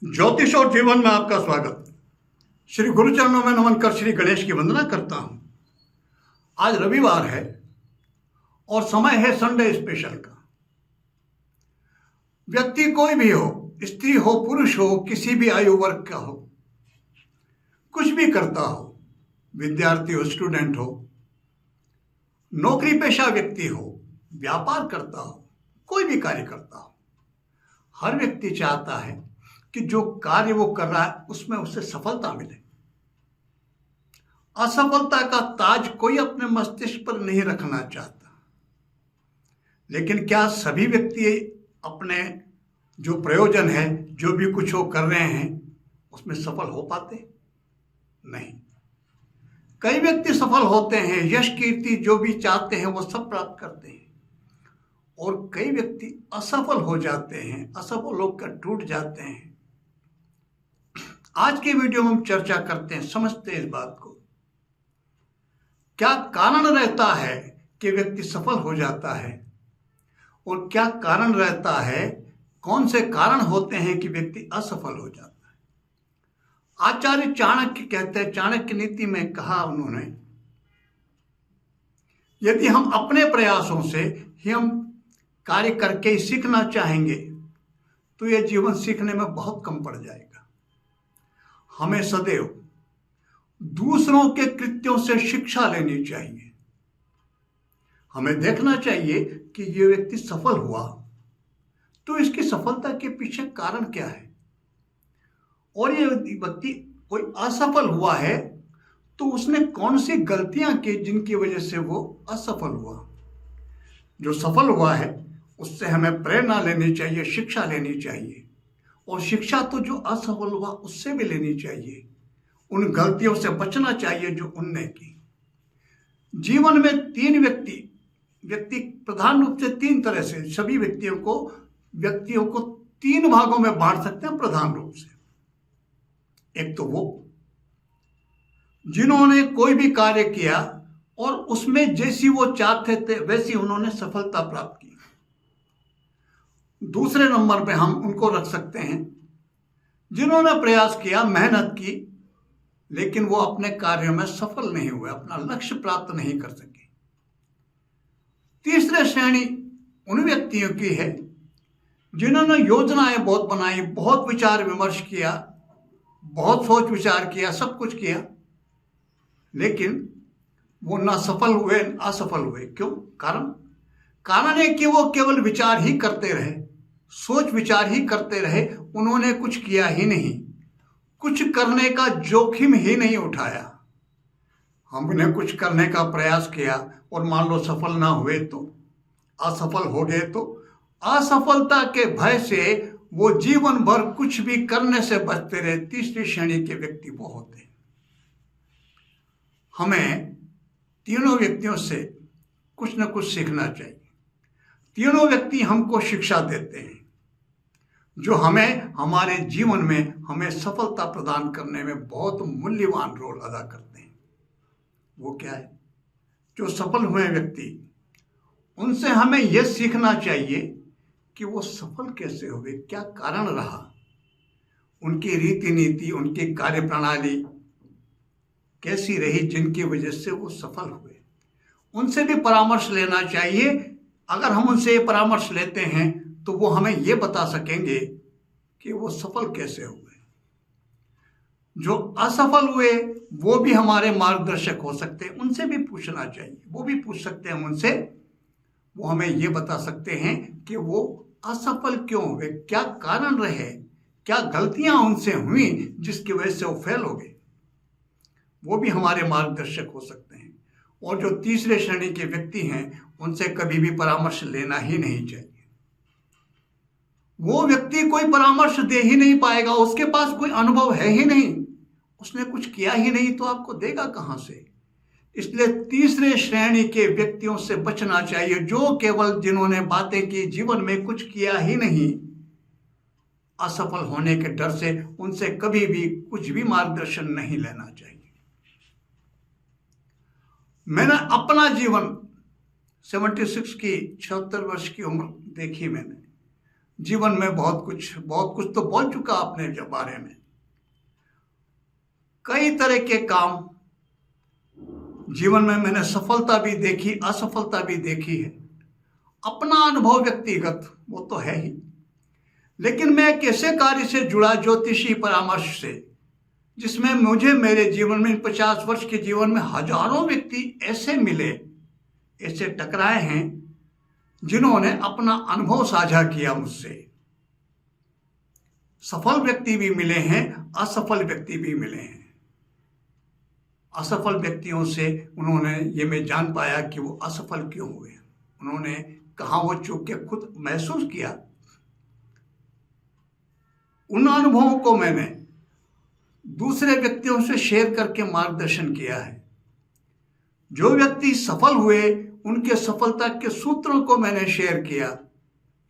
ज्योतिष और जीवन में आपका स्वागत। श्री गुरुचरणों में नमन कर श्री गणेश की वंदना करता हूं। आज रविवार है और समय है संडे स्पेशल का। व्यक्ति कोई भी हो, स्त्री हो, पुरुष हो, किसी भी आयु वर्ग का हो, कुछ भी करता हो, विद्यार्थी हो, स्टूडेंट हो, नौकरी पेशा व्यक्ति हो, व्यापार करता हो, कोई भी कार्य करता हो, हर व्यक्ति चाहता है कि जो कार्य वो कर रहा है उसमें उसे सफलता मिले। असफलता का ताज कोई अपने मस्तिष्क पर नहीं रखना चाहता, लेकिन क्या सभी व्यक्ति अपने जो प्रयोजन है, जो भी कुछ वो कर रहे हैं, उसमें सफल हो पाते? नहीं। कई व्यक्ति सफल होते हैं, यश कीर्ति जो भी चाहते हैं वो सब प्राप्त करते हैं, और कई व्यक्ति असफल हो जाते हैं, असफल होकर टूट जाते हैं। आज के वीडियो में हम चर्चा करते हैं, समझते हैं इस बात को। क्या कारण रहता है कि व्यक्ति सफल हो जाता है, और क्या कारण रहता है, कौन से कारण होते हैं कि व्यक्ति असफल हो जाता है। आचार्य चाणक्य कहते हैं, चाणक्य नीति में कहा उन्होंने, यदि हम अपने प्रयासों से ही हम कार्य करके ही सीखना चाहेंगे तो यह जीवन सीखने में बहुत कम पड़ जाएगा। हमें सदैव दूसरों के कृत्यों से शिक्षा लेनी चाहिए। हमें देखना चाहिए कि ये व्यक्ति सफल हुआ तो इसकी सफलता के पीछे कारण क्या है, और ये व्यक्ति कोई असफल हुआ है तो उसने कौन सी गलतियां की जिनकी वजह से वो असफल हुआ। जो सफल हुआ है उससे हमें प्रेरणा लेनी चाहिए, शिक्षा लेनी चाहिए, और शिक्षा तो जो असफल हुआ उससे भी लेनी चाहिए। उन गलतियों से बचना चाहिए जो उनने की। जीवन में तीन व्यक्ति प्रधान रूप से तीन तरह से सभी व्यक्तियों को तीन भागों में बांट सकते हैं प्रधान रूप से। एक तो वो जिन्होंने कोई भी कार्य किया और उसमें जैसी वो चाहते थे वैसी उन्होंने सफलता प्राप्त की। दूसरे नंबर पे हम उनको रख सकते हैं जिन्होंने प्रयास किया, मेहनत की, लेकिन वो अपने कार्यों में सफल नहीं हुए, अपना लक्ष्य प्राप्त नहीं कर सके। तीसरी श्रेणी उन व्यक्तियों की है जिन्होंने योजनाएं बहुत बनाई, बहुत विचार विमर्श किया, बहुत सोच विचार किया, सब कुछ किया, लेकिन वो ना सफल हुए, असफल हुए। क्यों? कारण है कि वो केवल विचार ही करते रहे, सोच विचार ही करते रहे, उन्होंने कुछ किया ही नहीं, कुछ करने का जोखिम ही नहीं उठाया। हमने कुछ करने का प्रयास किया और मान लो सफल ना हुए तो, असफल हो गए तो, असफलता के भय से वो जीवन भर कुछ भी करने से बचते रहे। तीसरी श्रेणी के व्यक्ति वो होते हैं। हमें तीनों व्यक्तियों से कुछ न कुछ सीखना चाहिए। तीनों व्यक्ति हमको शिक्षा देते हैं जो हमें हमारे जीवन में हमें सफलता प्रदान करने में बहुत मूल्यवान रोल अदा करते हैं। वो क्या है? जो सफल हुए व्यक्ति, उनसे हमें यह सीखना चाहिए कि वो सफल कैसे हुए, क्या कारण रहा, उनकी रीति नीति, उनकी कार्य प्रणाली कैसी रही जिनकी वजह से वो सफल हुए। उनसे भी परामर्श लेना चाहिए। अगर हम उनसे परामर्श लेते हैं तो वो हमें ये बता सकेंगे कि वो सफल कैसे हुए। जो असफल हुए वो भी हमारे मार्गदर्शक हो सकते हैं, उनसे भी पूछना चाहिए, वो भी पूछ सकते हैं उनसे। वो हमें ये बता सकते हैं कि वो असफल क्यों हुए, क्या कारण रहे, क्या गलतियां उनसे हुई जिसकी वजह से वो फेल हो गए। वो भी हमारे मार्गदर्शक हो सकते हैं। और जो तीसरे श्रेणी के व्यक्ति हैं उनसे कभी भी परामर्श लेना ही नहीं चाहिए। वो व्यक्ति कोई परामर्श दे ही नहीं पाएगा, उसके पास कोई अनुभव है ही नहीं, उसने कुछ किया ही नहीं, तो आपको देगा कहां से। इसलिए तीसरे श्रेणी के व्यक्तियों से बचना चाहिए, जो केवल जिन्होंने बातें की, जीवन में कुछ किया ही नहीं, असफल होने के डर से उनसे कभी भी कुछ भी मार्गदर्शन नहीं लेना चाहिए। मैंने अपना जीवन 76 की 76 वर्ष की उम्र देखी मैंने, जीवन में बहुत कुछ तो बोल चुका अपने के बारे में। कई तरह के काम जीवन में मैंने सफलता भी देखी, असफलता भी देखी है। अपना अनुभव व्यक्तिगत वो तो है ही, लेकिन मैं एक ऐसे कार्य से जुड़ा ज्योतिषी परामर्श से, जिसमें मुझे मेरे जीवन में 50 वर्ष के जीवन में हजारों व्यक्ति ऐसे मिले, ऐसे टकराए हैं जिन्होंने अपना अनुभव साझा किया मुझसे। सफल व्यक्ति भी मिले हैं, असफल व्यक्ति भी मिले हैं। असफल व्यक्तियों से उन्होंने ये मैं जान पाया कि वो असफल क्यों हुए, उन्होंने कहाँ वो चूक के खुद महसूस किया। उन अनुभवों को मैंने दूसरे व्यक्तियों से शेयर करके मार्गदर्शन किया है। जो व्यक्ति सफल हुए उनके सफलता के सूत्रों को मैंने शेयर किया,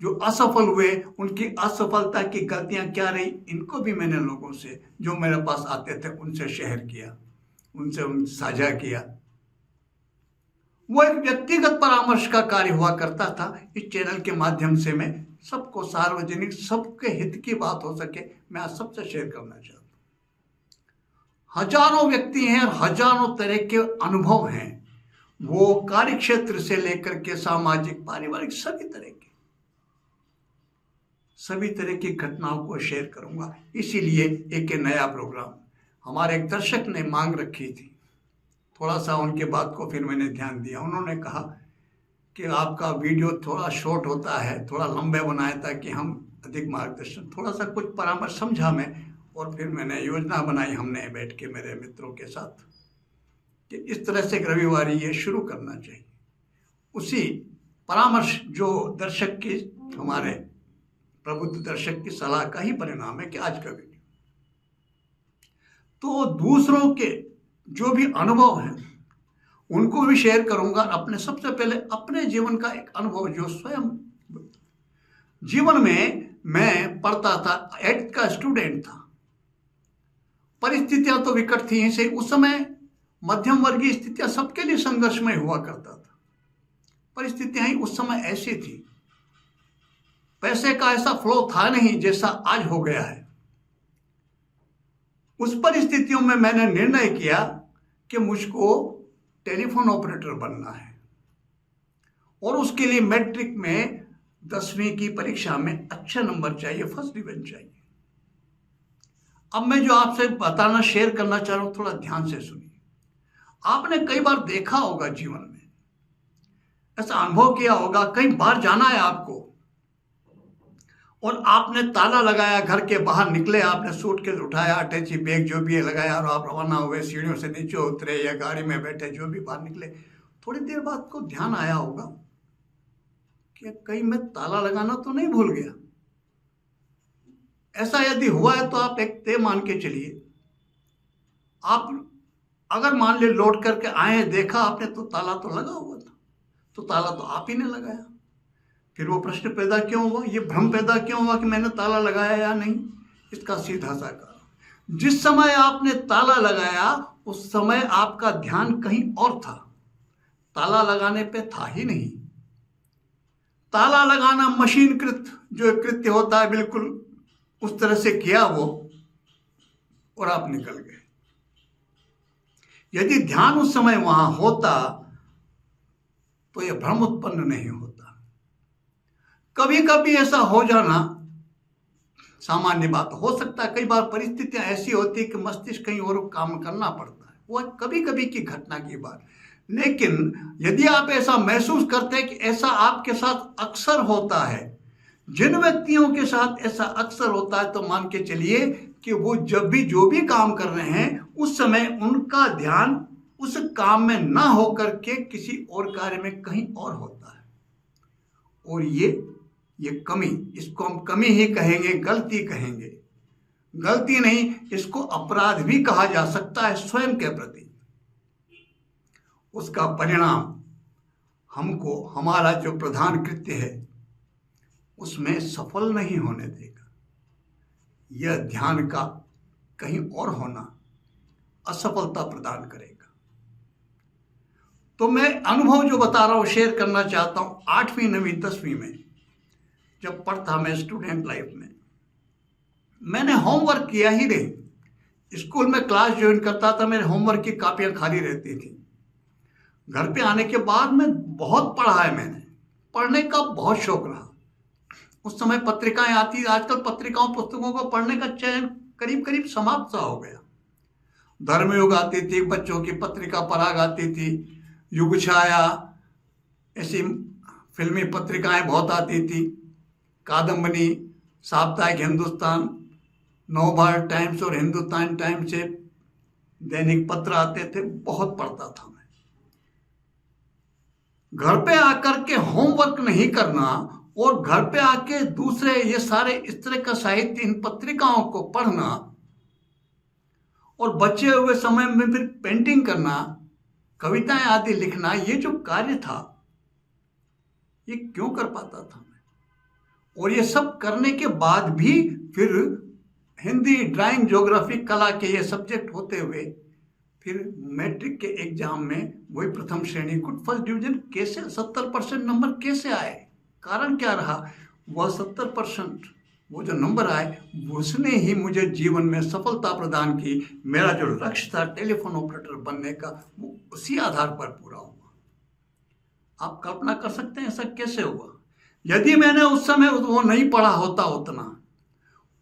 जो असफल हुए उनकी असफलता की गलतियां क्या रही इनको भी मैंने लोगों से जो मेरे पास आते थे उनसे शेयर किया, उनसे साझा किया। वो एक व्यक्तिगत परामर्श का कार्य हुआ करता था। इस चैनल के माध्यम से मैं सबको सार्वजनिक, सबके हित की बात हो सके, मैं आज सबसे शेयर करना चाहता हूँ। हजारों व्यक्ति हैं और हजारों तरह के अनुभव हैं, वो कार्य क्षेत्र से लेकर के सामाजिक, पारिवारिक, सभी तरह की घटनाओं को शेयर करूंगा। इसीलिए एक नया प्रोग्राम हमारे एक दर्शक ने मांग रखी थी, थोड़ा सा उनके बात को फिर मैंने ध्यान दिया। उन्होंने कहा कि आपका वीडियो थोड़ा शॉर्ट होता है, थोड़ा लंबे बनाए ताकि हम अधिक मार्गदर्शन, थोड़ा सा कुछ परामर्श समझा मैं, और फिर मैंने योजना बनाई हमने बैठ के मेरे मित्रों के साथ कि इस तरह से रविवार ये शुरू करना चाहिए। उसी परामर्श जो दर्शक की, हमारे प्रबुद्ध दर्शक की सलाह का ही परिणाम है कि आज का वीडियो। तो दूसरों के जो भी अनुभव हैं उनको भी शेयर करूंगा। अपने सबसे पहले अपने जीवन का एक अनुभव जो स्वयं जीवन में मैं पढ़ता था, 8th का स्टूडेंट था। परिस्थितियां तो विकट थी ही, उस समय मध्यम वर्गीय स्थितियां सबके लिए संघर्षमय हुआ करता था। परिस्थितियां ही उस समय ऐसी थी, पैसे का ऐसा फ्लो था नहीं जैसा आज हो गया है। उस परिस्थितियों में मैंने निर्णय किया कि मुझको टेलीफोन ऑपरेटर बनना है, और उसके लिए मैट्रिक में 10वीं की परीक्षा में अच्छे नंबर चाहिए, फर्स्ट डिवीजन चाहिए। अब मैं जो आपसे बताना, शेयर करना चाह रहा हूं, थोड़ा ध्यान से सुनिए। आपने कई बार देखा होगा जीवन में, ऐसा अनुभव किया होगा, कई बार जाना है आपको और आपने ताला लगाया, घर के बाहर निकले, आपने सूटकेस उठाया, अटैची बैग जो भी है लगाया, और आप रवाना हुए, सीढ़ियों से नीचे उतरे या गाड़ी में बैठे, जो भी बाहर निकले, थोड़ी देर बाद को ध्यान आया होगा कि कहीं मैं ताला लगाना तो नहीं भूल गया। ऐसा यदि हुआ है तो आप एक तय मान के चलिए, आप अगर मान ले लौट करके आए, देखा आपने तो ताला तो लगा हुआ था, तो ताला तो आप ही ने लगाया। फिर वो प्रश्न पैदा क्यों हुआ, ये भ्रम पैदा क्यों हुआ कि मैंने ताला लगाया या नहीं? इसका सीधा सा कारण, जिस समय आपने ताला लगाया उस समय आपका ध्यान कहीं और था, ताला लगाने पे था ही नहीं। ताला लगाना मशीनकृत जो कृत्य होता है, बिल्कुल उस तरह से किया वो, और आप निकल गए। यदि ध्यान उस समय वहां होता तो यह भ्रम उत्पन्न नहीं होता। कभी कभी ऐसा हो जाना सामान्य बात हो सकता है। कई बार परिस्थितियां ऐसी होती है कि मस्तिष्क कहीं और काम करना पड़ता है, वो कभी कभी की घटना की बात। लेकिन यदि आप ऐसा महसूस करते हैं कि ऐसा आपके साथ अक्सर होता है, जिन व्यक्तियों के साथ ऐसा अक्सर होता है, तो मान के चलिए कि वो जब भी जो भी काम कर रहे हैं उस समय उनका ध्यान उस काम में ना होकर के किसी और कार्य में कहीं और होता है। और ये कमी, इसको हम कमी ही कहेंगे, गलती कहेंगे, गलती नहीं, इसको अपराध भी कहा जा सकता है स्वयं के प्रति। उसका परिणाम हमको हमारा जो प्रधान कृत्य है उसमें सफल नहीं होने देगा। यह ध्यान का कहीं और होना असफलता प्रदान करेगा। तो मैं अनुभव जो बता रहा हूं शेयर करना चाहता हूं। 8वीं 9वीं 10वीं में जब पढ़ता मैं स्टूडेंट लाइफ में, मैंने होमवर्क किया ही नहीं। स्कूल में क्लास ज्वाइन करता था, मेरे होमवर्क की कापियां खाली रहती थी। घर पे आने के बाद में बहुत पढ़ा है मैंने, पढ़ने का बहुत शौक रहा। उस समय पत्रिकाएं आती, आजकल पत्रिकाओं पुस्तकों को पढ़ने का चयन करीब करीब समाप्त सा हो गया। धर्मयुग आती थी, बच्चों की पत्रिका पराग आती थी, युग छाया, ऐसी फिल्मी पत्रिकाएं बहुत आती थी, कादम्बनी, साप्ताहिक हिंदुस्तान, नवभारत टाइम्स और हिंदुस्तान टाइम्स से दैनिक पत्र आते थे, बहुत पढ़ता था मैं। घर पे आकर के होमवर्क नहीं करना और घर पे आके दूसरे ये सारे इस तरह का साहित्य, इन पत्रिकाओं को पढ़ना और बचे हुए समय में फिर पेंटिंग करना, कविताएं आदि लिखना, ये जो कार्य था ये क्यों कर पाता था मैं? और ये सब करने के बाद भी फिर हिंदी, ड्राइंग, ज्योग्राफी, कला के ये सब्जेक्ट होते हुए फिर मैट्रिक के एग्जाम में वही प्रथम श्रेणी, गुड फर्स्ट डिवीजन कैसे 70% नंबर कैसे आए? कारण क्या रहा? वह 70% वो जो नंबर आए उसने ही मुझे जीवन में सफलता प्रदान की। मेरा जो लक्ष्य था टेलीफोन ऑपरेटर बनने का, वो उसी आधार पर पूरा हुआ। आप कल्पना कर सकते हैं ऐसा कैसे हुआ? यदि मैंने उस समय वो नहीं पढ़ा होता उतना,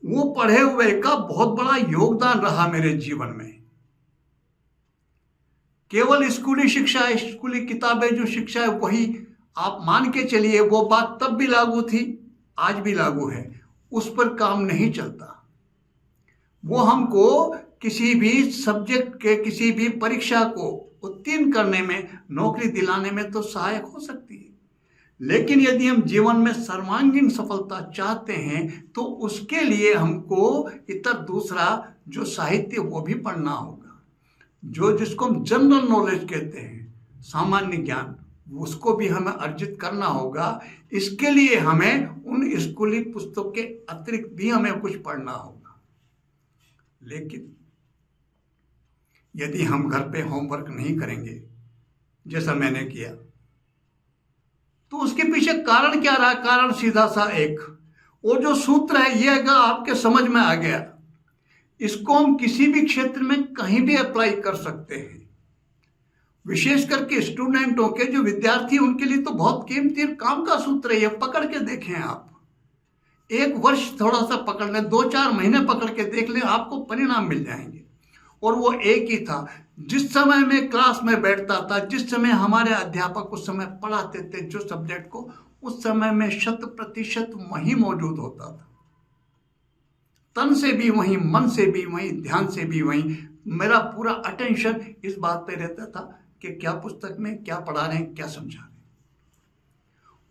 वो पढ़े हुए का बहुत बड़ा योगदान रहा मेरे जीवन में। केवल स्कूली शिक्षा, स्कूली किताबें जो शिक्षा है वही आप मान के चलिए, वो बात तब भी लागू थी, आज भी लागू है। उस पर काम नहीं चलता। वो हमको किसी भी सब्जेक्ट के, किसी भी परीक्षा को उत्तीर्ण करने में, नौकरी दिलाने में तो सहायक हो सकती है, लेकिन यदि हम जीवन में सर्वांगीण सफलता चाहते हैं तो उसके लिए हमको इतर दूसरा जो साहित्य वो भी पढ़ना होगा, जो जिसको हम जनरल नॉलेज कहते हैं, सामान्य ज्ञान, उसको भी हमें अर्जित करना होगा। इसके लिए हमें उन स्कूली पुस्तक के अतिरिक्त भी हमें कुछ पढ़ना होगा। लेकिन यदि हम घर पे होमवर्क नहीं करेंगे जैसा मैंने किया, तो उसके पीछे कारण क्या रहा? कारण सीधा सा एक, वो जो सूत्र है ये अगर आपके समझ में आ गया, इसको हम किसी भी क्षेत्र में कहीं भी अप्लाई कर सकते हैं। विशेष करके स्टूडेंटों के, जो विद्यार्थी, उनके लिए तो बहुत कीमती काम का सूत्र है ये। पकड़ के देखें आप, एक वर्ष थोड़ा सा पकड़ लें, 2-4 महीने पकड़ के देख लें, आपको परिणाम मिल जाएंगे। और वो एक ही था। जिस समय मैं क्लास में बैठता था, जिस समय हमारे अध्यापक उस समय पढ़ाते थे जो सब्जेक्ट को, उस समय में 100% वही मौजूद होता था। तन से भी वही, मन से भी वही, ध्यान से भी वही। मेरा पूरा अटेंशन इस बात पे रहता था कि क्या पुस्तक में क्या पढ़ा रहे हैं, क्या समझा रहे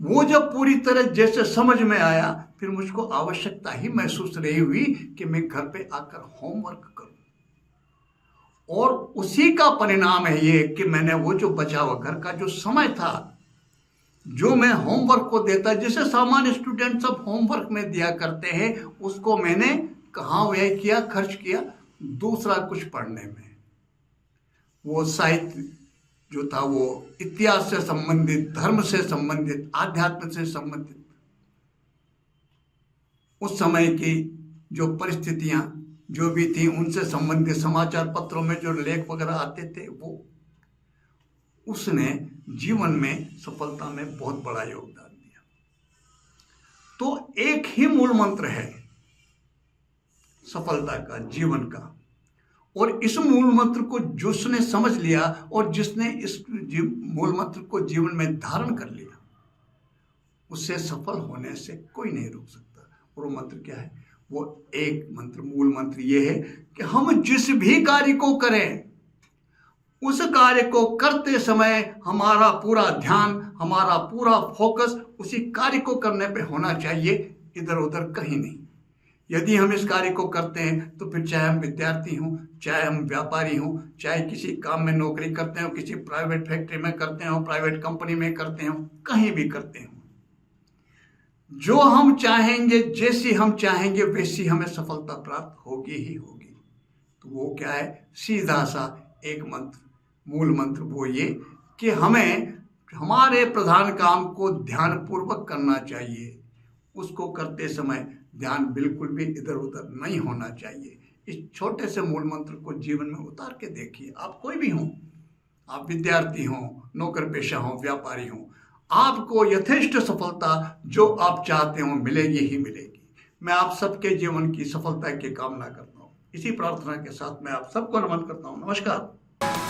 हैं। वो जब पूरी तरह जैसे समझ में आया, फिर मुझको आवश्यकता ही महसूस रही हुई कि मैं घर पे आकर होमवर्क करूं। और उसी का परिणाम है ये कि मैंने वो जो बचा हुआ घर का जो समय था, जो मैं होमवर्क को देता, जैसे सामान्य स्टूडेंट सब होमवर्क में दिया करते हैं, उसको मैंने कहाँ व्यय किया, खर्च किया, दूसरा कुछ पढ़ने में। वो साहित्य जो था, वो इतिहास से संबंधित, धर्म से संबंधित, आध्यात्म से संबंधित, उस समय की जो परिस्थितियां जो भी थी उनसे संबंधित समाचार पत्रों में जो लेख वगैरह आते थे, वो उसने जीवन में सफलता में बहुत बड़ा योगदान दिया। तो एक ही मूल मंत्र है सफलता का, जीवन का, और इस मूल मंत्र को जिसने समझ लिया और जिसने इस मूल मंत्र को जीवन में धारण कर लिया, उससे सफल होने से कोई नहीं रोक सकता। और वो मंत्र क्या है? वो एक मंत्र, मूल मंत्र ये है कि हम जिस भी कार्य को करें, उस कार्य को करते समय हमारा पूरा ध्यान, हमारा पूरा फोकस उसी कार्य को करने पे होना चाहिए, इधर उधर कहीं नहीं। यदि हम इस कार्य को करते हैं तो फिर चाहे हम विद्यार्थी हों, चाहे हम व्यापारी हों, चाहे किसी काम में नौकरी करते हो, किसी प्राइवेट फैक्ट्री में करते हो, प्राइवेट कंपनी में करते हो, कहीं भी करते हो, जो हम चाहेंगे, जैसी हम चाहेंगे वैसी हमें सफलता प्राप्त होगी ही होगी। तो वो क्या है? सीधा सा एक मंत्र, मूल मंत्र, वो ये कि हमें हमारे प्रधान काम को ध्यानपूर्वक करना चाहिए उसको करते समय ध्यान बिल्कुल भी इधर उधर नहीं होना चाहिए। इस छोटे से मूल मंत्र को जीवन में उतार के देखिए। आप कोई भी हों, आप विद्यार्थी हों, नौकर पेशा हों, व्यापारी हों, आपको यथेष्ट सफलता जो आप चाहते हो मिलेगी ही मिलेगी। मैं आप सबके जीवन की सफलता की कामना करता हूँ। इसी प्रार्थना के साथ मैं आप सबको नमन करता हूँ। नमस्कार।